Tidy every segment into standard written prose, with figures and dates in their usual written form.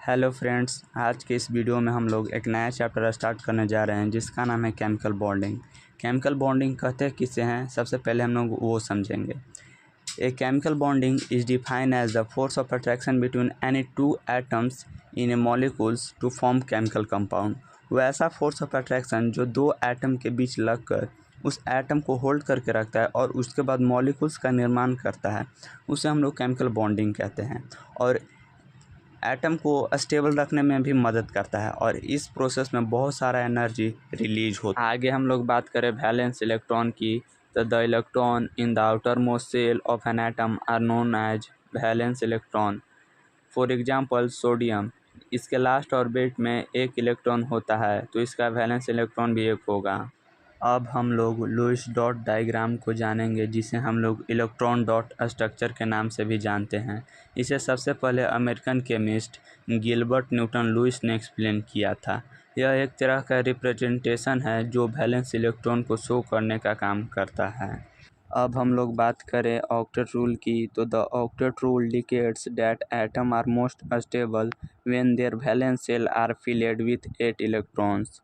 Hello friends, आज के इस वीडियो में हम लोग एक नया चैप्टर स्टार्ट करने जा रहे हैं जिसका नाम है केमिकल बॉन्डिंग। केमिकल बॉन्डिंग कहते किसे हैं, सबसे पहले हम लोग वो समझेंगे। A chemical bonding is defined as the force of attraction between any two atoms in a molecules to form chemical compound. वो ऐसा फोर्स ऑफ अट्रैक्शन जो दो एटम के बीच लगकर उस एटम को होल्ड करके रखता है और उसके बाद मॉलिक्यूल्स का निर्माण करता है, उसे हम लोग केमिकल बॉन्डिंग कहते हैं। और एटम को स्टेबल रखने में भी मदद करता है और इस प्रोसेस में बहुत सारा एनर्जी रिलीज होता है। आगे हम लोग बात करें वैलेंस इलेक्ट्रॉन की, तो the electron in the outermost shell of an atom are known as valence electron. For example sodium, इसके लास्ट ऑर्बिट में एक इलेक्ट्रॉन होता है तो इसका वैलेंस इलेक्ट्रॉन भी एक होगा। अब हम लोग लुईस डॉट डायग्राम को जानेंगे, जिसे हम लोग इलेक्ट्रॉन डॉट स्ट्रक्चर के नाम से भी जानते हैं। इसे सबसे पहले American chemist Gilbert Newton Lewis ने एक्सप्लेन किया था। यह एक तरह का रिप्रेजेंटेशन है जो वैलेंस इलेक्ट्रॉन को शो करने का काम करता है। अब हम लोग बात करें ऑक्टेट रूल की, तो the octet rule indicates that atom are most stable when their valence shell are filled with 8 electrons.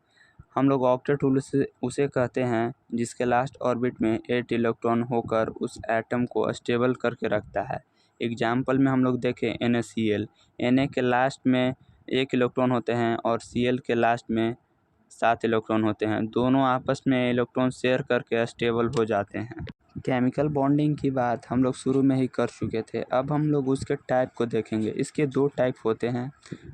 हम लोग ऑक्टेट रूल उसे कहते हैं जिसके लास्ट ऑर्बिट में 8 इलेक्ट्रॉन होकर उस एटम को स्टेबल करके रखता है। एग्जाम्पल में हम लोग देखें NaCl, Na के लास्ट में 1 इलेक्ट्रॉन होते हैं और Cl के लास्ट में 7 इलेक्ट्रॉन होते हैं। दोनों आपस में इलेक्ट्रॉन शेयर करके स्टेबल हो जाते हैं। केमिकल बॉन्डिंग की बात हम लोग शुरू में ही कर चुके थे। अब हम लोग उसके टाइप को देखेंगे। इसके 2 टाइप होते हैं,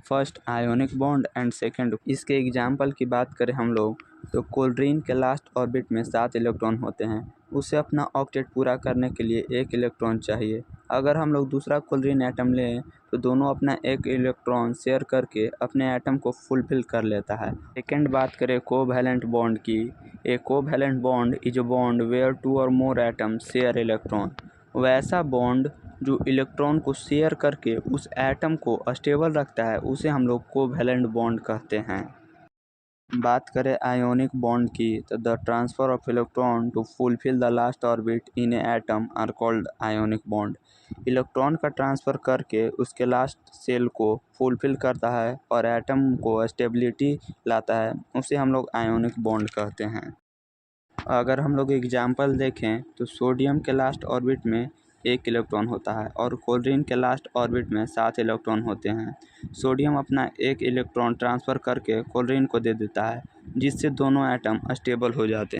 first ionic bond and second. इसके एग्जाम्पल की बात करें हम लोग, तो क्लोरीन के लास्ट ऑर्बिट में 7 इलेक्ट्रॉन होते हैं। उसे अपना ऑक्टेट पूरा करने के लिए 1 इलेक्ट्रॉन चाहिए। अगर हम लोग दूसरा क्लोरीन एटम लें तो दोनों अपना 1 इलेक्ट्रॉन शेयर करके अपने एटम को फुलफिल कर लेता है। सेकेंड बात करें कोवैलेंट बॉन्ड की। A covalent bond is a bond where 2 or more atoms share electron. वैसा बॉन्ड जो इलेक्ट्रॉन को शेयर करके उस एटम को स्टेबल रखता है, उसे हम लोग कोवैलेंट बॉन्ड कहते हैं। बात करें आयोनिक बॉन्ड की, तो the transfer of electron to fulfil the last orbit in a atom are called ionic bond. Electron का ट्रांसफ़र करके उसके लास्ट सेल को फुलफिल करता है और एटम को स्टेबिलिटी लाता है, उसे हम लोग आयोनिक बॉन्ड कहते हैं। अगर हम लोग एग्जाम्पल देखें तो सोडियम के लास्ट ऑर्बिट में 1 इलेक्ट्रॉन होता है और क्लोरीन के लास्ट ऑर्बिट में 7 इलेक्ट्रॉन होते हैं। सोडियम अपना 1 इलेक्ट्रॉन ट्रांसफ़र करके क्लोरीन को दे देता है, जिससे दोनों एटम स्टेबल हो जाते हैं।